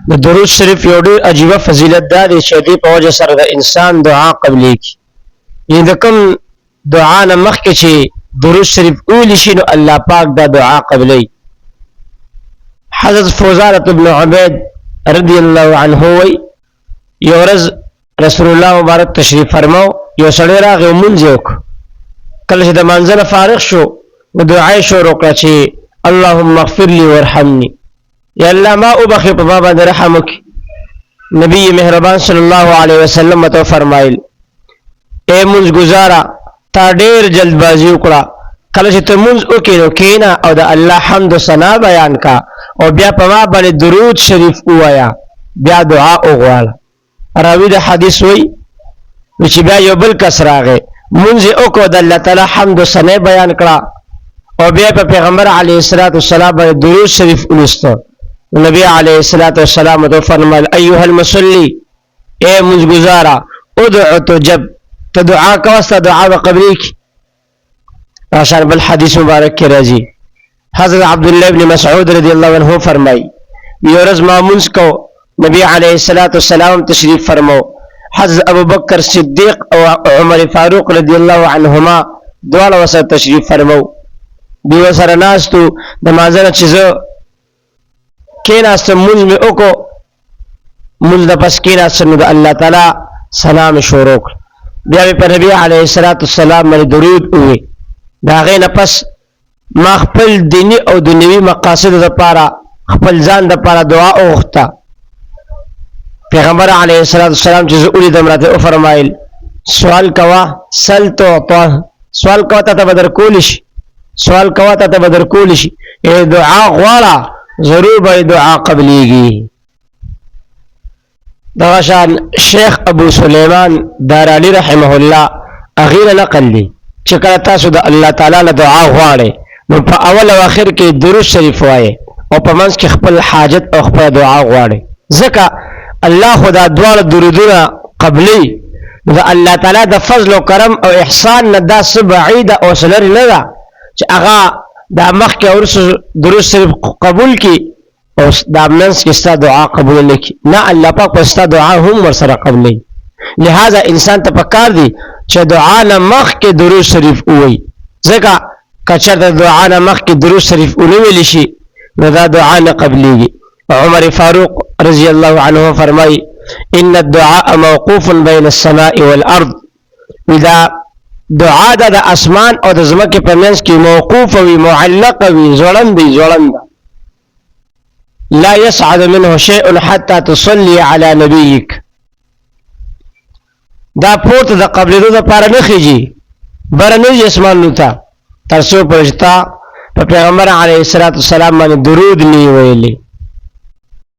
د درود شریف یو ډېر عجیب فضیلت ده چې دې په وجه سره د انسان دعا قبلېږي. یعنې د کوم دعا نه مخکې چې درود شریف وویل شي نو الله پاک دا دعا قبلوي. حضرت فوزارة ابن عبید رضی الله عنه وی یو ورځ رسول الله مبارک تشریف فرماو، یو سړی راغی لمونځ یې وکړ. کله چې د لمانځه نه فارغ شو نو دعا یې شروع کړه چې اللهم اغفر لي وارحمني، یا الله ما وبخې په ما باندې رحم وکړي. نبی مهربان صلی الله علیه وسلم ورته وفرمایل اے لمونځ ګزاره تا ډېر جلدبازي وکړه، کله چې ته لمونځ وکړې نو کښېنه او د الله حمد و ثنا بیان کا او بیا په ما باندې درود شریف ووایه، بیا دعا وغواړه. راوي د حدیث وی چې بیا یو بل کس راغی لمونځ یې وکړو، د الله تعالی حمد و ثنا بیان کړه او بیا په پیغمبر علیه الصلاة والسلام باندې درود شریف ولوسته. نبی علیه الصلاة والسلام ورته وفرمایل ایها المصلی، اے لمونځ ګزاره ادعو تجب، ته دعا کوه ستا دعا به قبلېږي. راشان بل حدیث مبارک کې راځي حضرت عبدالله ابن مسعود رضی الله عنه فرمای یو ورځ ما لمونځ کو، نبی علیه الصلاة والسلام تشریف فرماو. حضرت ابو بکر صدیق او عمر فاروق رضی الله عنهما دواړه ورسره تشریف فرماو. دوی ورسره ناستو، د لمانځه نه چې زه کېناستم لمونځ مې وکړو، لمونځ نه پس کېناستم نو د الله تعالی ثنا مې شروع کړ. بیا مې په نبي علیه الصلاة والسلام باندې درود ووی. د هغې نه پس ما خپل دیني او دنیوي مقاصدو دپاره خپل ځان دپاره دعا وغوښته. پیغمبر علیه الصلاة والسلام چې زه ولیدم راته وفرمایل سوال کوه سل تعطه، سوال کوه تا ته به درکولی شي، سوال کوه تا ته به درکولی شي. دعا غواړه ضرور به دعا قبلېږي. دغه شان شیخ ابو سلیمان دارانی رحمه الله هغې نه نقل دی چې کله تاسو د الله تعالی له دعا غواړئ نو په اول او اخر کې درود شریف وایئ او په منځ کې خپل حاجت او خپل دعا غواړئ، ځکه الله خو دا دواړه درودونه قبلوي. نو د الله تعالی د فضل و کرم او احسان نه دا څه بعیده او څه لرې نه ده چې هغه دا مخکې او وروسته درود شریف قبول کړي او دا منځ کې ستا دعا قبول نه کړي. نه، الله پاک په ستا دعا هم ورسره قبلوي. لہذا انسان ته پکار دی چې دعا نه مخکې درود شریف ووایي، ځکه که چېرته دعا نه مخکې درود شریف ونه ویلی شي نو دا دعا نه قبلېږي. عمر فاروق رضی الله عنه فرمایي ان الدعاء موقوف بین السماء والارض، دا دعا ده د اسمان او د ځمکې په منځ کې موقوفه وي، معلقه وي، ځوړنده. لا يصعد منه شيء حتى تصلي على نبيك، دا پورته د قبلېدو دپاره نه خېږي، بره نه ځي اسمانونو ته تر څو پورې چې تا په پیغمبر علیه الصلاة والسلام باندې درود نه ویلي.